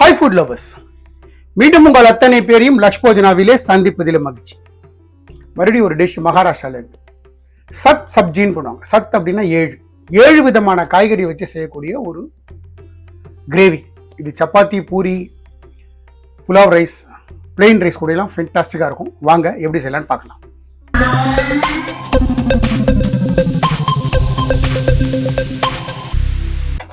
Hi food lovers, மீண்டும் உங்கள் அத்தனை பேரையும் லக்ஷ்போஜனாவிலே சந்திப்பதில் மகிழ்ச்சி. மறுபடியும் ஒரு டிஷ் மகாராஷ்டிரால இருக்கு. சத் சப்ஜின்னு பண்ணுவாங்க. சத் அப்படின்னா ஏழு விதமான காய்கறி வச்சு செய்யக்கூடிய ஒரு கிரேவி. இது chapati, puri, pulao rice, plain rice கூட எல்லாம் ஃபென்டாஸ்டிக்காக இருக்கும். வாங்க எப்படி செய்யலான்னு பார்க்கலாம்.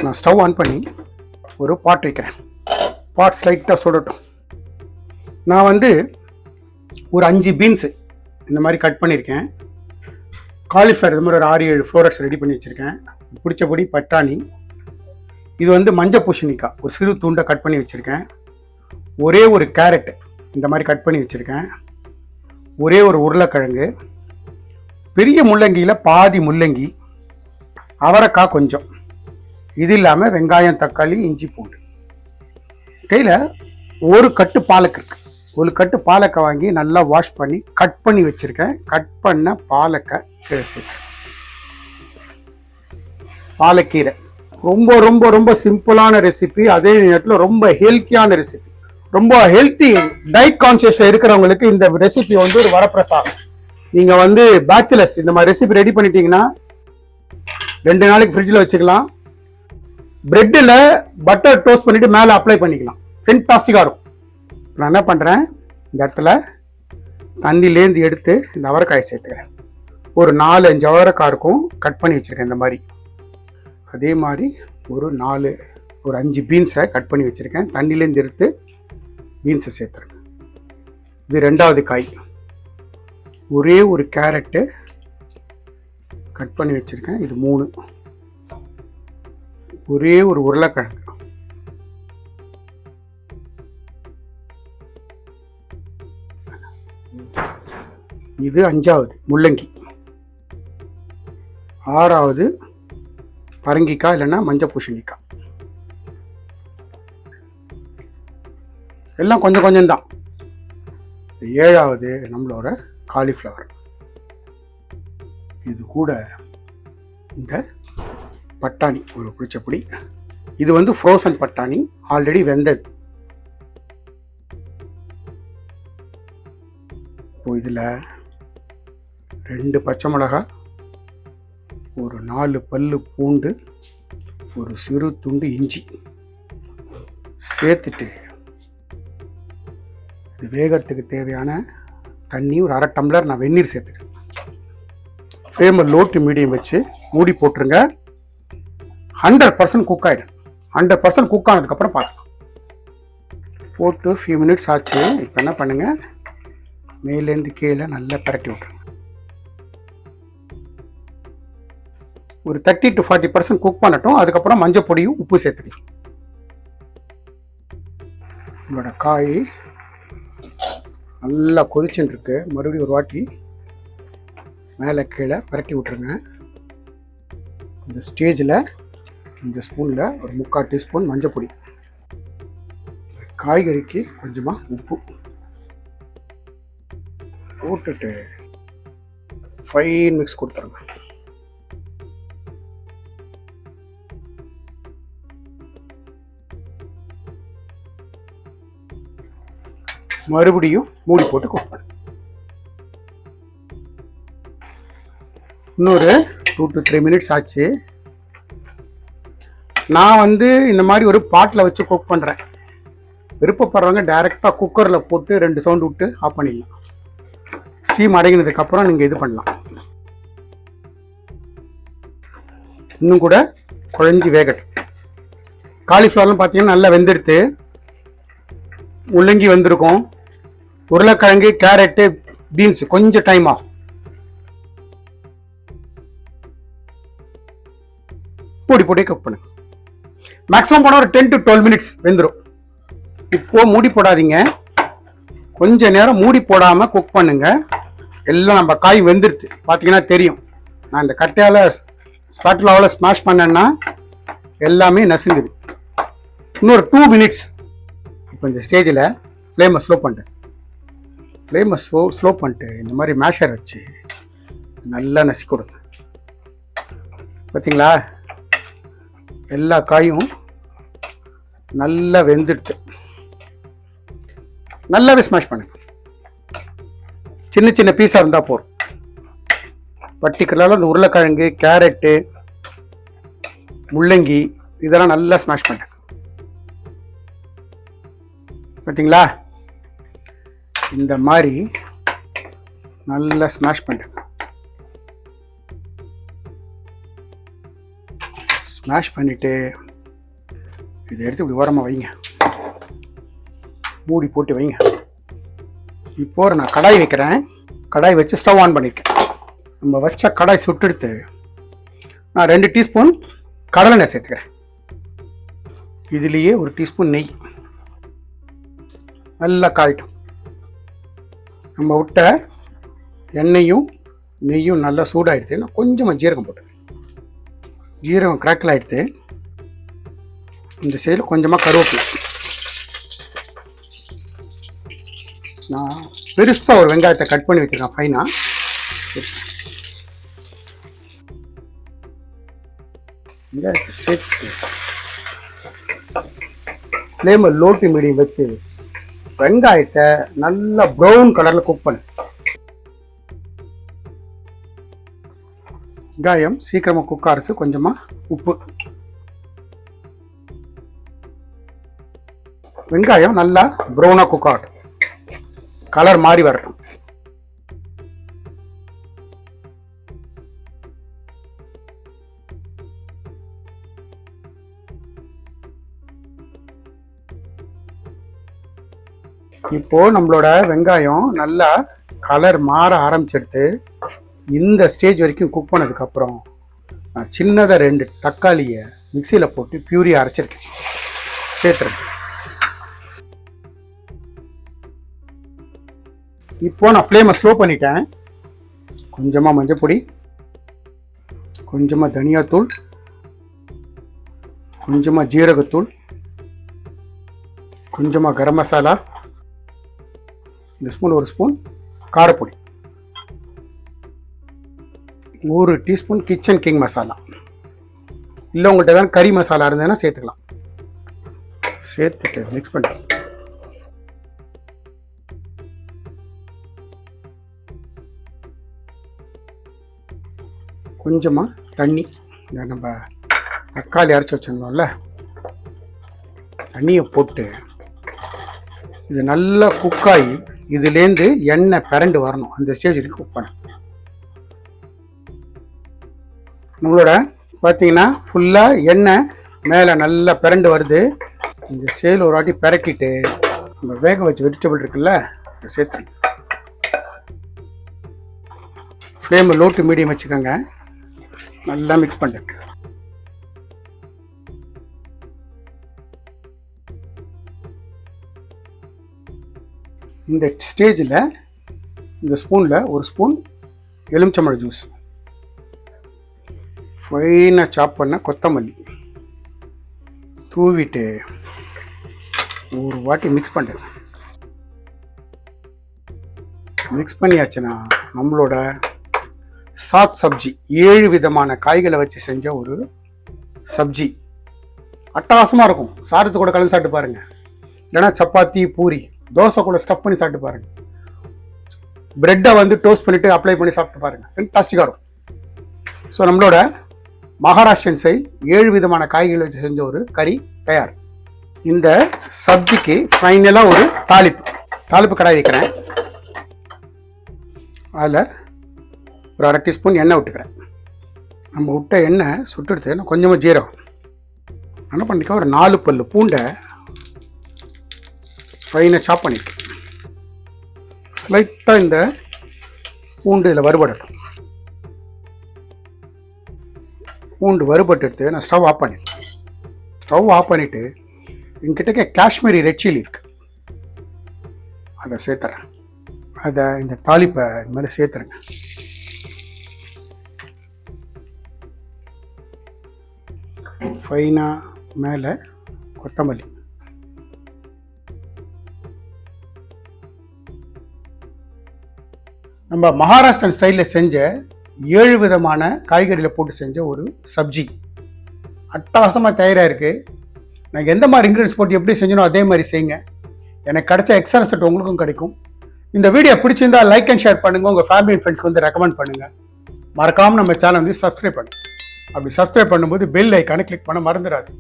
நான் ஸ்டவ் ஆன் பண்ணி ஒரு பாட் வைக்கிறேன். பாட் ஸ்லைட்டாக சுடட்டும். நான் ஒரு 5 பீன்ஸு இந்த மாதிரி கட் பண்ணியிருக்கேன். காலிஃப்ளவர் இது மாதிரி ஒரு 6-7 ஃப்ளோரட்ஸ் ரெடி பண்ணி வச்சுருக்கேன். பிடிச்சபடி பட்டாணி. இது மஞ்சள் பூசணிக்காய் ஒரு சிறு துண்டை கட் பண்ணி வச்சுருக்கேன். ஒரே ஒரு கேரட் இந்த மாதிரி கட் பண்ணி வச்சுருக்கேன். ஒரே ஒரு உருளைக்கிழங்கு, பெரிய முள்ளங்கியில் பாதி முள்ளங்கி, அவரைக்காய் கொஞ்சம். இது இல்லாமல் வெங்காயம், தக்காளி, இஞ்சி, பூண்டு. கையில் ஒரு கட்டு பாலக்கு இருக்கு. ஒரு கட்டு பாலக்கை வாங்கி நல்லா வாஷ் பண்ணி கட் பண்ணி வச்சுருக்கேன். கட் பண்ண பாலக்கை சேர்க்கிறேன். பாலக்கீரை ரொம்ப ரொம்ப ரொம்ப சிம்பிளான ரெசிபி, அதே நேரத்தில் ரொம்ப ஹெல்த்தியான ரெசிபி. ரொம்ப ஹெல்த்தி டயட் கான்சியஸ் இருக்கிறவங்களுக்கு இந்த ரெசிபி ஒரு வரப்பிரசாதம். நீங்கள் பேச்சுலர்ஸ் இந்த மாதிரி ரெசிபி ரெடி பண்ணிட்டீங்கன்னா 2 நாளைக்கு ஃப்ரிட்ஜில் வச்சுக்கலாம். பிரெட்டில் பட்டர் டோஸ்ட் பண்ணிட்டு மேலே அப்ளை பண்ணிக்கலாம். ஃபென்டாஸ்டிக்காக இருக்கும். நான் என்ன பண்ணுறேன், இந்த இடத்துல தண்ணிலேருந்து எடுத்து இந்த அவரைக்காயை சேர்த்துக்கிறேன். ஒரு 4-5 அவரைக்காய் இருக்கும், கட் பண்ணி வச்சுருக்கேன். இந்த மாதிரி அதே மாதிரி ஒரு 5 பீன்ஸை கட் பண்ணி வச்சுருக்கேன். தண்ணிலேருந்து எடுத்து பீன்ஸை சேர்த்துறேன். இது 2வது காய். ஒரே ஒரு கேரட்டு கட் பண்ணி வச்சுருக்கேன். இது 3. ஒரே ஒரு உருளைக்கிழங்கு. இது 5வது முள்ளங்கி. 6வது பரங்கிக்காய் இல்லைன்னா மஞ்சள் பூசணிக்காய். எல்லாம் கொஞ்சம் கொஞ்சம் தான். 7வது நம்மளோட காலிஃப்ளவர். இது கூட இந்த பட்டாணி ஒரு பிடிச்சப்படி. இது ஃப்ரோசன் பட்டாணி, ஆல்ரெடி வெந்தது. இப்போ இதில் 2 பச்சை மிளகாய், ஒரு 4 பல்லு பூண்டு, ஒரு சிறு துண்டு இஞ்சி சேர்த்துட்டு இது வேகிறதுக்கு தேவையான தண்ணி ஒரு 1/2 டம்ளர் நான் வெந்நீர் சேர்த்துக்கிறேன். ஃப்ளேமை லோ டு மீடியம் வச்சு மூடி போட்டுருங்க. 100% குக் ஆகிடும். 100% குக் ஆனதுக்கப்புறம் பார்க்கலாம். போட்டு ஃபியூ மினிட்ஸ் ஆச்சு. இப்போ என்ன பண்ணுங்கள், மேலேருந்து கீழே நல்லா பரட்டி விட்ருங்க. ஒரு 30 to 40% குக் பண்ணட்டும். அதுக்கப்புறம் மஞ்சள் பொடியும் உப்பு சேர்த்துக்கலாம். உங்களோட காய் நல்லா கொதிச்சுன்னு இருக்கு. மறுபடியும் ஒரு வாட்டி மேலே கீழே பரட்டி விட்ருங்க. இந்த ஸ்டேஜில் இந்த ஸ்பூனில் ஒரு 3/4 டீஸ்பூன் மஞ்சள் பொடி, காய்கறிக்கு கொஞ்சமாக உப்பு போட்டுட்டு ஃபைன் மிக்ஸ் கொடுத்துருங்க. மறுபடியும் மூடி போட்டு குக் பண்ணு. இன்னொரு 2 to 3 மினிட்ஸ் ஆச்சு. நான் இந்த மாதிரி ஒரு பாட்டில் வச்சு குக் பண்ணுறேன். விருப்பப்படுறவங்க டைரெக்டாக குக்கரில் போட்டு 2 சவுண்டு விட்டு ஆஃப் பண்ணிடலாம். ஸ்டீம் அடங்கினதுக்கப்புறம் நீங்கள் இது பண்ணலாம். இன்னும் கூட குழஞ்சி வேகட்டும். காலிஃப்ளவர்லாம் பார்த்தீங்கன்னா நல்லா வெந்தெடுத்து, முள்ளங்கி வந்திருக்கும், உருளைக்கிழங்கு, கேரட்டு, பீன்ஸ் கொஞ்சம் டைம் ஆகும். பொடி குக் பண்ணுங்க. மேக்ஸிமம் போனால் ஒரு 10 to 12 மினிட்ஸ் வெந்துடும். இப்போ மூடி போடாதீங்க. கொஞ்ச நேரம் மூடி போடாமல் குக் பண்ணுங்க. எல்லாம் நம்ம காய் வெந்துடுது பார்த்தீங்கன்னா தெரியும். நான் இந்த கட்டையால் ஸ்பாட்டுலாவில் ஸ்மாஷ் பண்ணேன்னா எல்லாமே நசுங்குது. இன்னொரு 2 மினிட்ஸ். இப்போ இந்த ஸ்டேஜில் ஃப்ளேமை ஸ்லோ பண்ணிட்டேன். ஸ்லோ பண்ணிட்டு இந்த மாதிரி மேஷர் வச்சு நல்லா நசுக்கி கொடுங்க. பார்த்தீங்களா, எல்லா காயும் நல்லா வெந்துடுது. நல்லாவே ஸ்மாஷ் பண்ணுங்க. சின்ன சின்ன பீஸாக இருந்தால் போதும். பர்டிகுலராக இந்த உருளைக்கிழங்கு, கேரட்டு, முள்ளங்கி இதெல்லாம் நல்லா ஸ்மாஷ் பண்ணுங்க. பார்த்தீங்களா? இந்த மாதிரி நல்லா ஸ்மாஷ் பண்ணுங்க. ஸ்மாஷ் பண்ணிவிட்டு இதை எடுத்து இப்படி ஓரமாக வைங்க, மூடி போட்டு வைங்க. இப்போ நான் கடாய் வைக்கிறேன். கடாய் வச்சு ஸ்டவ் ஆன் பண்ணியிருக்கேன். நம்ம வச்ச கடாய் சுட்டெடுத்து நான் 2 டீஸ்பூன் கடலெண்ணெய் சேர்த்துக்கிறேன். இதுலேயே 1 டீஸ்பூன் நெய் நல்லா காயட்டும். நம்ம விட்ட எண்ணெயும் நெய்யும் நல்லா சூடாகிடுது. நான் கொஞ்சமாக ஜீரகம் போட்டேன். ஜீரகம் கிராக்கில் ஆகிடுது. இந்த சைடில் கொஞ்சமாக கருவேப்பிலை. நான் பெருசாக ஒரு வெங்காயத்தை கட் பண்ணி வச்சுருக்கேன் ஃபைனாக. வெங்காயத்தை சேர்த்து ஃப்ளேமை லோ டு மீடியம் வச்சு வெங்காயத்தை நல்லா ப்ரௌன் கலரில் குக் பண்ணு. வெங்காயம் சீக்கிரமாக குக் ஆகிடுச்சு. கொஞ்சமாக உப்பு. வெங்காயம் நல்லா ப்ரௌனாக குக் ஆகட்டும், கலர் மாறி வரட்டும். இப்போ நம்மளோட வெங்காயம் நல்லா கலர் மாற ஆரம்பிச்சிடுது. இந்த ஸ்டேஜ் வரைக்கும் குக் பண்ணதுக்கப்புறம் நான் சின்னதாக 2 தக்காளியை மிக்சியில் போட்டு பியூரி அரைச்சிருக்கேன், சேர்த்துருக்கேன். இப்போ நான் ஃப்ளேமை ஸ்லோ பண்ணிட்டேன். கொஞ்சமாக மஞ்சள் பொடி, கொஞ்சமாக தனியாத்தூள், கொஞ்சமாக ஜீரகத்தூள், கொஞ்சமாக கரம் மசாலா, இந்த ஸ்பூன் 1 ஸ்பூன் காரப்பொடி, 1 டீஸ்பூன் கிச்சன் கிங் மசாலா. இல்லை உங்கள்கிட்ட தான் கறி மசாலா இருந்ததுன்னா சேர்த்துக்கலாம். சேர்த்துட்டு மிக்ஸ் பண்ணி கொஞ்சமாக தண்ணி, நம்ம தக்காளி அரைச்சி வச்சுருந்தோம்ல, தண்ணியை போட்டு இது நல்லா குக்காகி இதுலேருந்து எண்ணெய் பிறண்டு வரணும். அந்த ஸ்டேஜ் வரைக்கும் குக் பண்ண. நம்மளோட பார்த்தீங்கன்னா ஃபுல்லாக எண்ணெய் மேலே நல்லா பிறண்டு வருது. இந்த சேல் ஒரு வாட்டி பிறக்கிட்டு நம்ம வேக வச்ச வெஜிடபிள் இருக்குல்ல அதை சேர்த்து ஃப்ளேமை லோ டு மீடியம் வச்சுக்கோங்க. நல்லா மிக்ஸ் பண்ணிட்டு இந்த ஸ்டேஜில் இந்த ஸ்பூனில் 1 ஸ்பூன் எலுமிச்சம்பழம் ஜூஸ், ஃபைனாக சாப் பண்ண கொத்தமல்லி தூவிட்டு ஒரு வாட்டி மிக்ஸ் பண்ணுறேன். மிக்ஸ் பண்ணியாச்சுன்னா நம்மளோட சாத் சப்ஜி 7 விதமான காய்களை வச்சு செஞ்ச ஒரு சப்ஜி அட்டகாசமாக இருக்கும். சாதத்து கூட கலந்து சாப்பிட்டு பாருங்கள். இல்லைனா சப்பாத்தி, பூரி, தோசை கூட ஸ்டஃப் பண்ணி சாப்பிட்டு பாருங்கள். பிரெட்டை வந்து டோஸ்ட் பண்ணிவிட்டு அப்ளை பண்ணி சாப்பிட்டு பாருங்கள். ஃபென்டாஸ்டிக்காக இருக்கும். ஸோ நம்மளோட மகாராஷ்டிரன் சைட் 7 விதமான காய்களை வச்சு செஞ்ச ஒரு கறி தயார். இந்த சப்ஜிக்கு ஃபைனலாக ஒரு தாளிப்பு கடாய் வைக்கிறேன். அதில் ஒரு 1/2 டீஸ்பூன் எண்ணெய் விட்டுக்கிறேன். நம்ம விட்ட எண்ணெய் சுட்டுடுத்து நான் கொஞ்சமாக ஜீரகம் என்ன பண்ணிக்க, ஒரு 4 பல்லு பூண்டை ஃபைனாக சாப் பண்ணியிருக்கேன். ஸ்லைட்டாக இந்த பூண்டு இதில் வறுபடட்டும். பூண்டு வறுபட்டு நான் ஸ்டவ் ஆஃப் பண்ணிட்டேன். ஸ்டவ் ஆஃப் பண்ணிவிட்டு என்கிட்ட காஷ்மீரி ரெட் சில்லி இருக்குது, அதை சேர்த்துறேன். அதை இந்த தாளிப்பை இது மேலே சேர்த்துறேங்க. ஃபைனாக மேலே கொத்தமல்லி, நம்ம மகாராஷ்டிரன் ஸ்டைலில் செஞ்ச 7 விதமான காய்கறியில் போட்டு செஞ்ச ஒரு சப்ஜி அட்டகாசமாக தயாராக இருக்குது. நான் எந்த மாதிரி இன்க்ரீடியன்ஸ் போட்டு எப்படி செஞ்சனோ அதே மாதிரி செய்யுங்க. எனக்கு கிடைச்ச எக்ஸ்ட்ரா ரிசல்ட் உங்களுக்கும் கிடைக்கும். இந்த வீடியோ பிடிச்சிருந்தா லைக் அண்ட் ஷேர் பண்ணுங்க, உங்க ஃபேமிலி அண்ட் ஃப்ரெண்ட்ஸ்க்கு வந்து ரெக்கமெண்ட் பண்ணுங்க. மறக்காம நம்ம சேனல் வந்து சப்ஸ்கிரைப் பண்ணுங்க. அப்படி சப்ஸ்கிரைப் பண்ணும்போது பெல் ஐக்கானை கிளிக் பண்ண மறந்துடாது.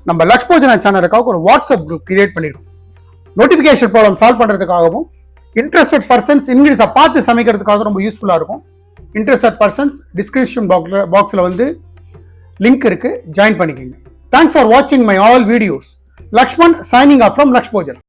நம்ம லக்ஷ்போஜனா சேனலுக்காக ஒரு வாட்ஸ்அப் குரூப் கிரியேட் பண்ணிருக்கோம். நோட்டிஃபிகேஷன் ப்ராப்ளம் சால்வ் பண்றதுக்காகவும் இன்ட்ரெஸ்டட் பர்சன்ஸ் இங்கிலீஷை பார்த்து சமைக்கிறதுக்காக ரொம்ப யூஸ்ஃபுல்லா இருக்கும். இன்ட்ரெஸ்டட் பர்சன்ஸ் டிஸ்கிரிப்ஷன் பாக்ஸ்ல வந்து லிங்க் இருக்கு, ஜாயின் பண்ணிக்கோங்க. தேங்க்ஸ் ஃபார் வாட்சிங் my all videos. Lakshman signing off from Lakshbojana.